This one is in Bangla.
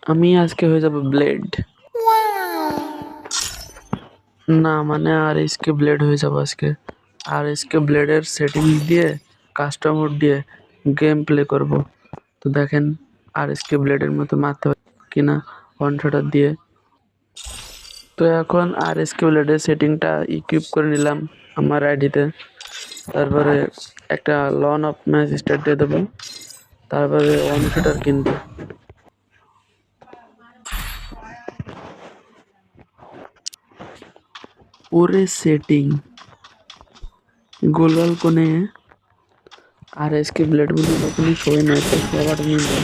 আমি আজকে হয়ে যাব ব্লেড। না মানে আর এসকে ব্লেড হয়ে যাব আজকে। আর এসকে ব্লেডের সেটিংস দিয়ে কাস্টমার দিয়ে গেম প্লে করব। তো দেখেন আর এসকে ব্লেডের মতো মারতে হয় কিনা ওয়ান শটার দিয়ে। তো এখন আর এসকে ব্লেডের সেটিংটা ইকুইপ করে নিলাম আমার আইডিতে। তারপরে একটা লন অফ ম্যাচ স্টার্ট দিয়ে দেবো। তারপরে ওয়ান শটার কিনবো। ওরে সেটিং গোলওয়াল কোণে আর এসকে ব্লেড বলে তখনই শোয় না, তো শোয়াটা নিয়ে নেব।